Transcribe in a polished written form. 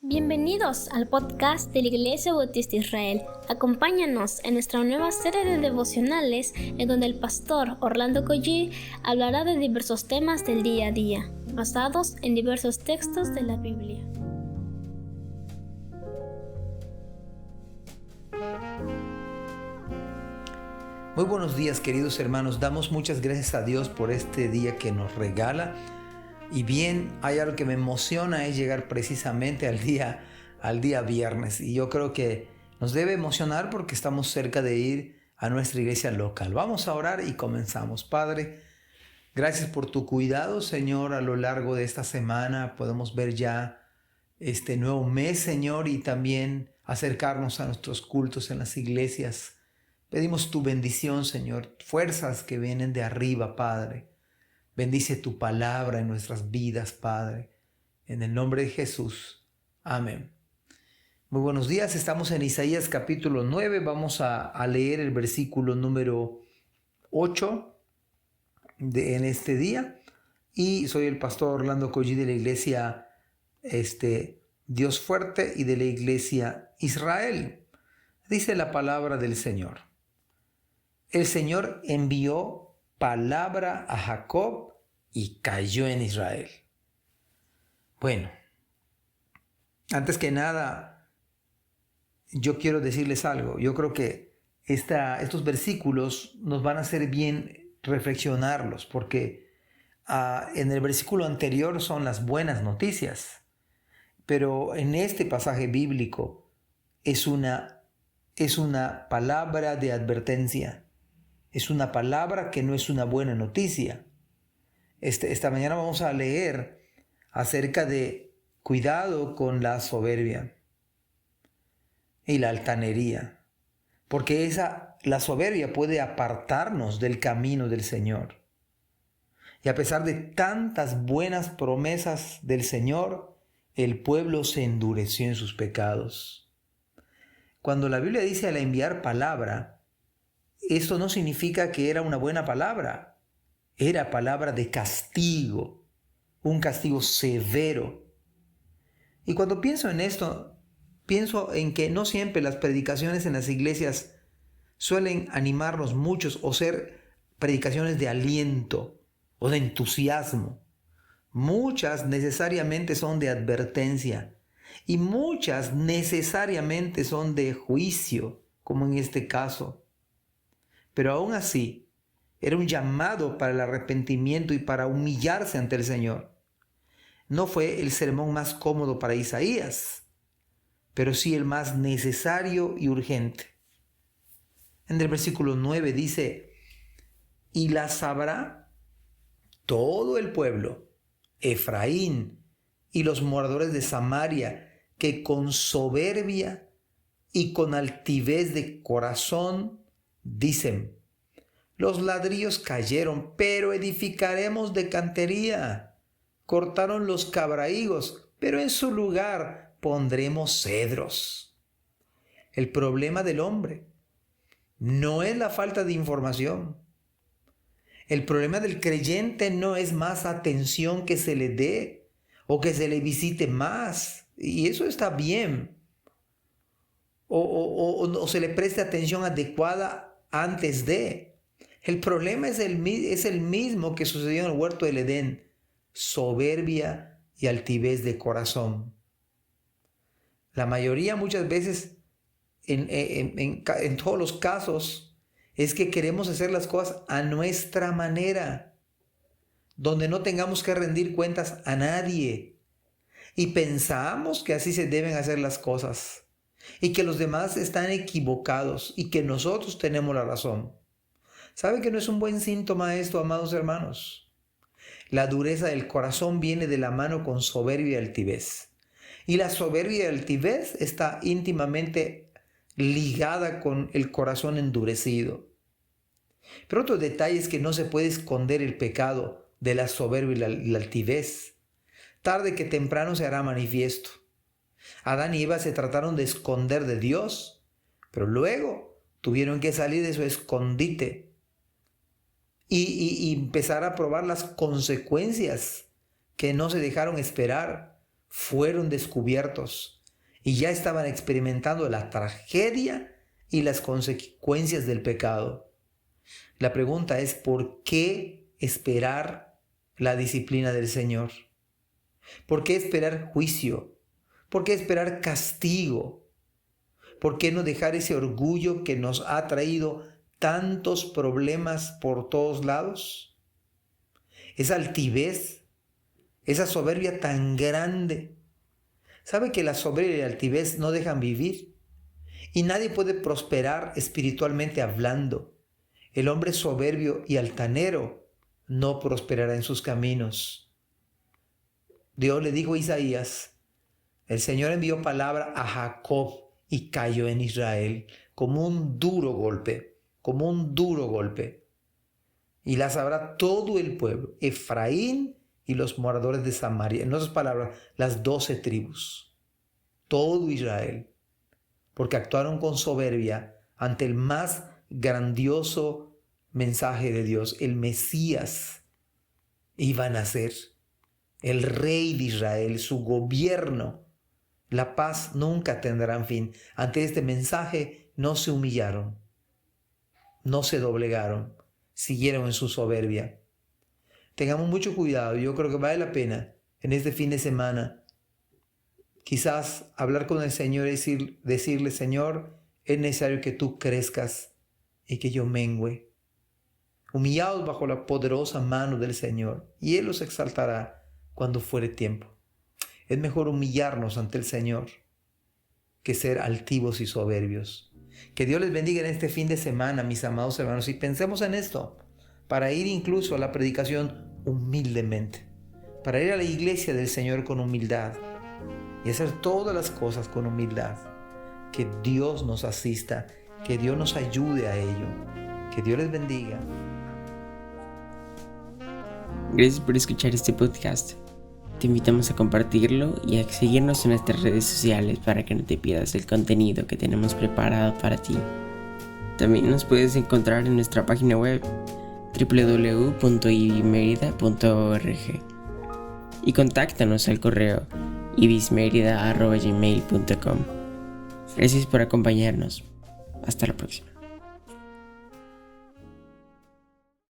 Bienvenidos al podcast de la Iglesia Bautista Israel. Acompáñanos en nuestra nueva serie de devocionales en donde el pastor Orlando Collie hablará de diversos temas del día a día, basados en diversos textos de la Biblia. Muy buenos días, queridos hermanos. Damos muchas gracias a Dios por este día que nos regala. Y bien, hay algo que me emociona, es llegar precisamente al día viernes. Y yo creo que nos debe emocionar porque estamos cerca de ir a nuestra iglesia local. Vamos a orar y comenzamos. Padre, gracias por tu cuidado, Señor, a lo largo de esta semana. Podemos ver ya este nuevo mes, Señor, y también acercarnos a nuestros cultos en las iglesias. Pedimos tu bendición, Señor, fuerzas que vienen de arriba, Padre. Bendice tu palabra en nuestras vidas, Padre. En el nombre de Jesús. Amén. Muy buenos días. Estamos en Isaías capítulo 9. Vamos a leer el versículo número 8 en este día. Y soy el pastor Orlando Collie de la iglesia Dios Fuerte y de la iglesia Israel. Dice la palabra del Señor. El Señor envió palabra a Jacob y cayó en Israel. Bueno, antes que nada, yo quiero decirles algo. Yo creo que estos versículos nos van a hacer bien reflexionarlos, porque en el versículo anterior son las buenas noticias, pero en este pasaje bíblico es una palabra de advertencia. Es una palabra que no es una buena noticia. Esta mañana vamos a leer acerca de cuidado con la soberbia y la altanería, porque la soberbia puede apartarnos del camino del Señor. Y a pesar de tantas buenas promesas del Señor, el pueblo se endureció en sus pecados. Cuando la Biblia dice al enviar palabra, esto no significa que era una buena palabra. Era palabra de castigo, un castigo severo. Y cuando pienso en esto, pienso en que no siempre las predicaciones en las iglesias suelen animarnos muchos o ser predicaciones de aliento o de entusiasmo. Muchas necesariamente son de advertencia y muchas necesariamente son de juicio, como en este caso. Pero aún así, era un llamado para el arrepentimiento y para humillarse ante el Señor. No fue el sermón más cómodo para Isaías, pero sí el más necesario y urgente. En el versículo 9 dice, y la sabrá todo el pueblo, Efraín y los moradores de Samaria, que con soberbia y con altivez de corazón dicen, los ladrillos cayeron, pero edificaremos de cantería. Cortaron los cabrahigos, pero en su lugar pondremos cedros. El problema del hombre no es la falta de información. El problema del creyente no es más atención que se le dé o que se le visite más. Y eso está bien. O se le preste atención adecuada antes de. El problema es el mismo que sucedió en el huerto del Edén: soberbia y altivez de corazón. La mayoría, muchas veces, en todos los casos, es que queremos hacer las cosas a nuestra manera, donde no tengamos que rendir cuentas a nadie. Y pensamos que así se deben hacer las cosas, y que los demás están equivocados y que nosotros tenemos la razón. ¿Sabe que no es un buen síntoma esto, amados hermanos? La dureza del corazón viene de la mano con soberbia y altivez. Y la soberbia y altivez está íntimamente ligada con el corazón endurecido. Pero otro detalle es que no se puede esconder el pecado de la soberbia y la altivez. Tarde que temprano se hará manifiesto. Adán y Eva se trataron de esconder de Dios, pero luego tuvieron que salir de su escondite y empezar a probar las consecuencias que no se dejaron esperar. fueron descubiertos y ya estaban experimentando la tragedia y las consecuencias del pecado. La pregunta es, ¿por qué esperar la disciplina del Señor? ¿Por qué esperar juicio? ¿Por qué esperar castigo? ¿Por qué no dejar ese orgullo que nos ha traído tantos problemas por todos lados? Esa altivez, esa soberbia tan grande. ¿Sabe que la soberbia y la altivez no dejan vivir? Y nadie puede prosperar espiritualmente hablando. El hombre soberbio y altanero no prosperará en sus caminos. Dios le dijo a Isaías, el Señor envió palabra a Jacob y cayó en Israel como un duro golpe, como un duro golpe. Y la sabrá todo el pueblo, Efraín y los moradores de Samaria. En otras palabras, las 12 tribus, todo Israel, porque actuaron con soberbia ante el más grandioso mensaje de Dios. El Mesías iba a nacer, el rey de Israel, su gobierno. La paz nunca tendrá fin. Ante este mensaje no se humillaron, no se doblegaron, siguieron en su soberbia. Tengamos mucho cuidado. Yo creo que vale la pena en este fin de semana quizás hablar con el Señor y decirle, Señor, es necesario que tú crezcas y que yo mengüe. Humillados bajo la poderosa mano del Señor, y Él los exaltará cuando fuere tiempo. Es mejor humillarnos ante el Señor que ser altivos y soberbios. Que Dios les bendiga en este fin de semana, mis amados hermanos, y pensemos en esto, para ir incluso a la predicación humildemente, para ir a la iglesia del Señor con humildad y hacer todas las cosas con humildad. Que Dios nos asista, que Dios nos ayude a ello. Que Dios les bendiga. Gracias por escuchar este podcast. Te invitamos a compartirlo y a seguirnos en nuestras redes sociales para que no te pierdas el contenido que tenemos preparado para ti. También nos puedes encontrar en nuestra página web www.ibismerida.org y contáctanos al correo ibismerida@gmail.com. Gracias por acompañarnos. Hasta la próxima.